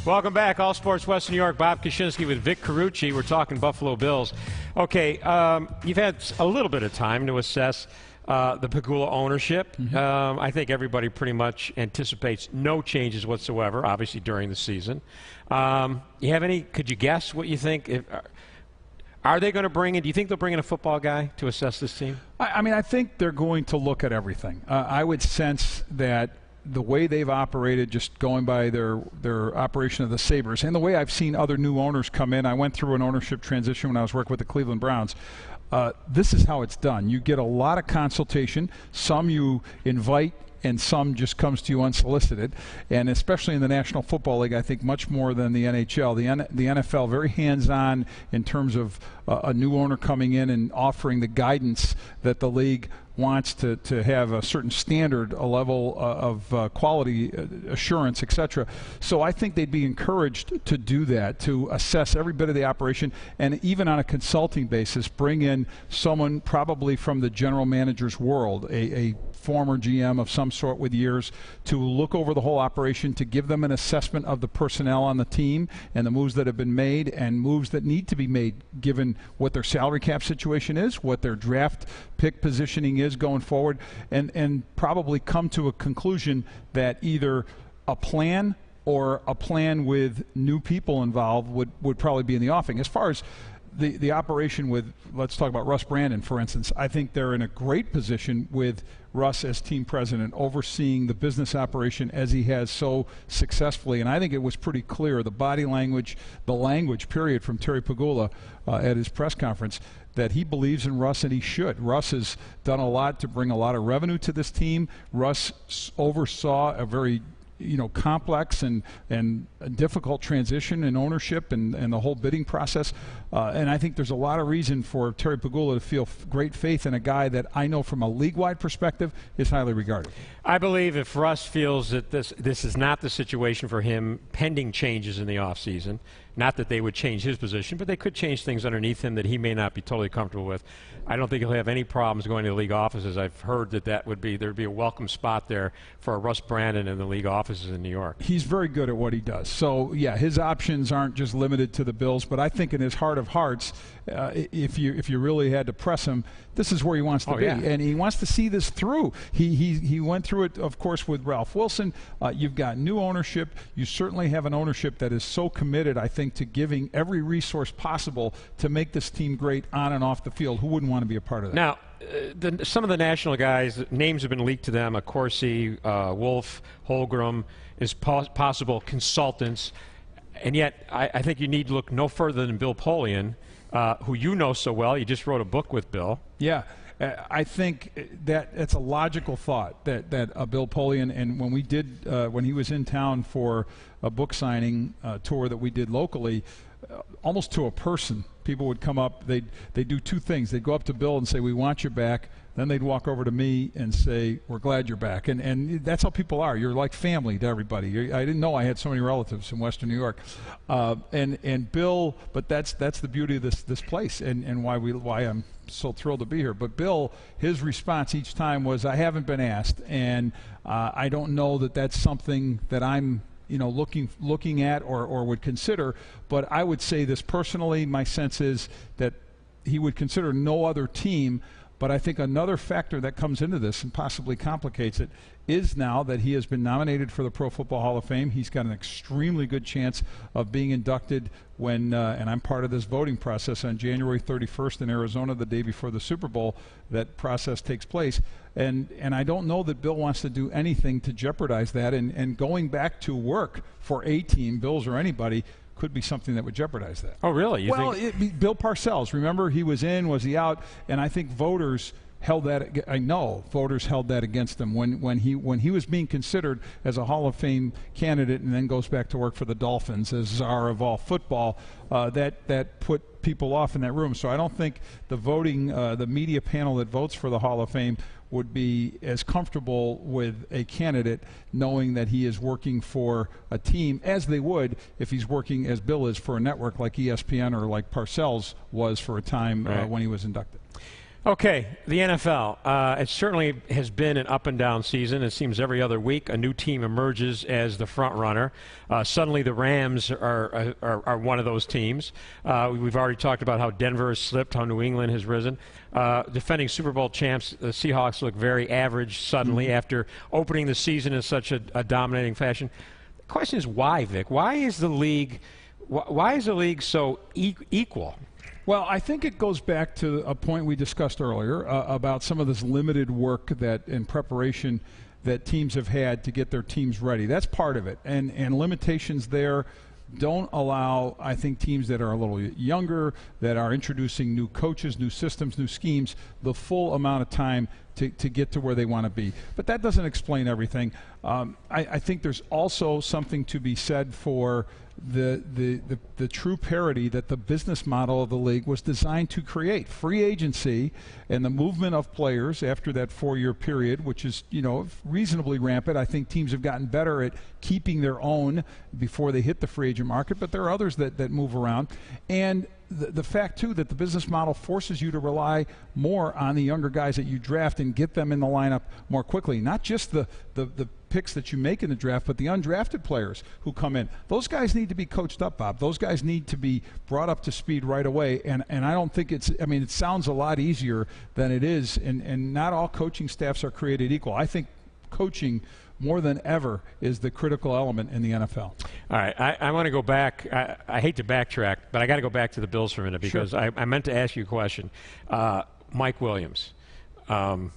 Welcome back, All Sports West New York. Bob Kaczynski with Vic Carucci. We're talking Buffalo Bills. Okay, you've had a little bit of time to assess the Pegula ownership. I think everybody pretty much anticipates no changes whatsoever, obviously, during the season. You have any, could you guess what you think? Are they going to bring in, do you think they'll bring in a football guy to assess this team? I mean, I think they're going to look at everything. I would sense that the way they've operated, just going by their operation of the Sabres, and the way I've seen other new owners come in. I went through an ownership transition when I was working with the Cleveland Browns. This is how it's done. You get a lot of consultation. Some you invite, and some just comes to you unsolicited. And especially in the National Football League, I think much more than the NHL. The NFL, very hands-on in terms of a new owner coming in and offering the guidance that the league wants to have a certain standard, a level of quality assurance, etc. So I think they'd be encouraged to do that, to assess every bit of the operation, and even on a consulting basis, bring in someone probably from the general manager's world, a former GM of some sort with years, to look over the whole operation, to give them an assessment of the personnel on the team and the moves that have been made and moves that need to be made given what their salary cap situation is, what their draft pick positioning is going forward, and probably come to a conclusion that either a plan or a plan with new people involved would probably be in the offing. As far as the operation with, let's talk about Russ Brandon, for instance. I think they're in a great position with Russ as team president, overseeing the business operation as he has so successfully. And I think it was pretty clear, the body language, the language, period, from Terry Pegula at his press conference, that he believes in Russ and he should. Russ has done a lot to bring a lot of revenue to this team. Russ oversaw a very complex and difficult transition in ownership and the whole bidding process. And I think there's a lot of reason for Terry Pegula to feel great faith in a guy that I know from a league-wide perspective is highly regarded. I believe if Russ feels that this is not the situation for him pending changes in the offseason, not that they would change his position, but they could change things underneath him that he may not be totally comfortable with. I don't think he'll have any problems going to the league offices. I've heard there'd be a welcome spot there for Russ Brandon in the league offices in New York. He's very good at what he does. So, yeah, his options aren't just limited to the Bills, but I think in his heart of hearts, if you really had to press him, this is where he wants to be. Yeah. And he wants to see this through. He went through it, of course, with Ralph Wilson. You've got new ownership. You certainly have an ownership that is so committed, I think, to giving every resource possible to make this team great on and off the field. Who wouldn't want to be a part of that? Now, some of the national guys, names have been leaked to them, Corsi, Wolf, Holmgren, as possible consultants. And yet, I think you need to look no further than Bill Polian, who you know so well. You just wrote a book with Bill. Yeah. I think that it's a logical thought that Bill Polian, and when he was in town for a book signing tour that we did locally, almost to a person, people would come up. They'd do two things. They'd go up to Bill and say, "We want you back." Then they'd walk over to me and say, "We're glad you're back." And that's how people are. You're like family to everybody. I didn't know I had so many relatives in Western New York. And Bill, but that's the beauty of this place and why I'm so thrilled to be here. But Bill, his response each time was, "I haven't been asked, and I don't know that that's something that I'm looking at or would consider." But I would say this personally, my sense is that he would consider no other team. But I think another factor that comes into this and possibly complicates it is now that he has been nominated for the Pro Football Hall of Fame. He's got an extremely good chance of being inducted when, and I'm part of this voting process, on January 31st in Arizona, the day before the Super Bowl. That process takes place. And I don't know that Bill wants to do anything to jeopardize that. And going back to work for a team, Bills or anybody, could be something that would jeopardize that. Oh, really? Bill Parcells, remember, he was in, was he out? And I think voters held that. I know voters held that against him when he was being considered as a Hall of Fame candidate, and then goes back to work for the Dolphins as czar of all football. That put people off in that room. So I don't think the voting, the media panel that votes for the Hall of Fame would be as comfortable with a candidate knowing that he is working for a team as they would if he's working, as Bill is, for a network like ESPN or like Parcells was for a time when he was inducted. Okay, the NFL. It certainly has been an up and down season. It seems every other week a new team emerges as the front runner. Suddenly the Rams are one of those teams. We've already talked about how Denver has slipped, how New England has risen. Defending Super Bowl champs, the Seahawks look very average suddenly after opening the season in such a dominating fashion. The question is why, Vic? Why is the league so equal? Well, I think it goes back to a point we discussed earlier about some of this limited work that in preparation that teams have had to get their teams ready. That's part of it. And limitations there don't allow, I think, teams that are a little younger, that are introducing new coaches, new systems, new schemes, the full amount of time to get to where they want to be. But that doesn't explain everything. I think there's also something to be said for the true parity that the business model of the league was designed to create. Free agency and the movement of players after that 4-year period, which is, reasonably rampant. I think teams have gotten better at keeping their own before they hit the free agent market, but there are others that move around. And the fact, too, that the business model forces you to rely more on the younger guys that you draft and get them in the lineup more quickly. Not just the picks that you make in the draft, but the undrafted players who come in. Those guys need to be coached up, Bob. Those guys need to be brought up to speed right away. And I don't think it sounds a lot easier than it is. And not all coaching staffs are created equal. I think coaching more than ever is the critical element in the NFL. All right, I want to go back. I hate to backtrack, but I got to go back to the Bills for a minute because Sure. I meant to ask you a question. Mike Williams, the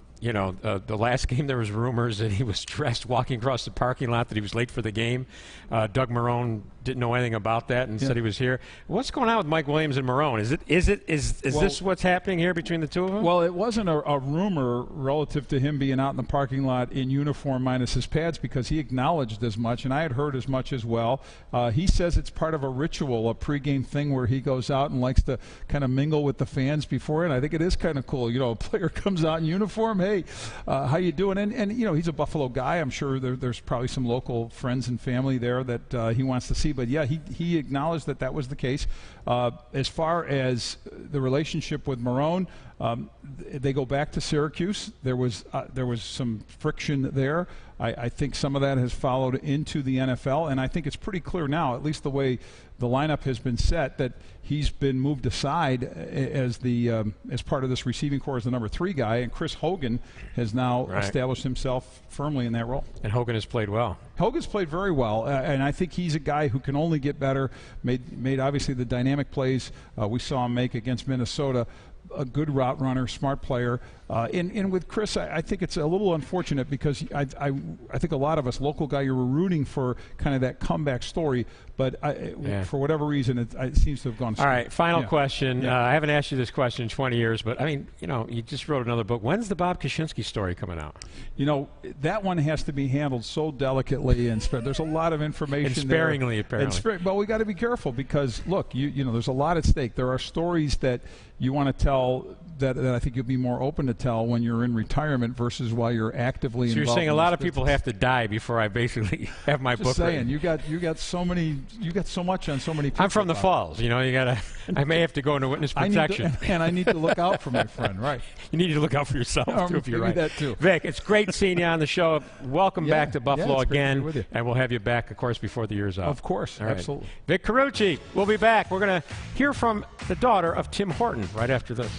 last game there was rumors that he was dressed walking across the parking lot, that he was late for the game. Doug Marrone didn't know anything about that and said he was here. What's going on with Mike Williams and Marrone? Is this what's happening here between the two of them? Well, it wasn't a rumor relative to him being out in the parking lot in uniform minus his pads, because he acknowledged as much, and I had heard as much as well. He says it's part of a ritual, a pregame thing where he goes out and likes to kind of mingle with the fans before, and I think it is kind of cool. A player comes out in uniform, hey, how you doing? And he's a Buffalo guy. I'm sure there's probably some local friends and family there that he wants to see. But yeah, he acknowledged that was the case. As far as the relationship with Marrone, they go back to Syracuse. There was some friction there. I think some of that has followed into the NFL, and I think it's pretty clear now, at least the way the lineup has been set, that he's been moved aside as part of this receiving corps as the number 3 guy, and Chris Hogan has now established himself firmly in that role. And Hogan has played well. Hogan's played very well, and I think he's a guy who can only get better. Made obviously the dynamic plays we saw him make against Minnesota. A good route runner, smart player. And with Chris, I think it's a little unfortunate because I think a lot of us, local guy, you were rooting for kind of that comeback story, but for whatever reason, it seems to have gone. All right, final question. I haven't asked you this question in 20 years, but I mean, you just wrote another book. When's the Bob Kaczynski story coming out? That one has to be handled so delicately and there's a lot of information. And sparingly, apparently. Well, we got to be careful because look, there's a lot at stake. There are stories that you want to tell that I think you'll be more open to tell when you're in retirement versus while you're actively involved. So you're saying a lot of business. People have to die before I basically have my book saying, written. you got so much on so many people. I'm from the Falls, I may have to go into witness protection. And I need to look out for my friend, right? You need to look out for yourself, too, if you're right. That too. Vic, it's great seeing you on the show. Welcome back to Buffalo it's great again. to be with you. And we'll have you back, of course, before the year's out. Of course, All right. absolutely. Vic Carucci, we'll be back. We're going to hear from the daughter of Tim Horton right after this.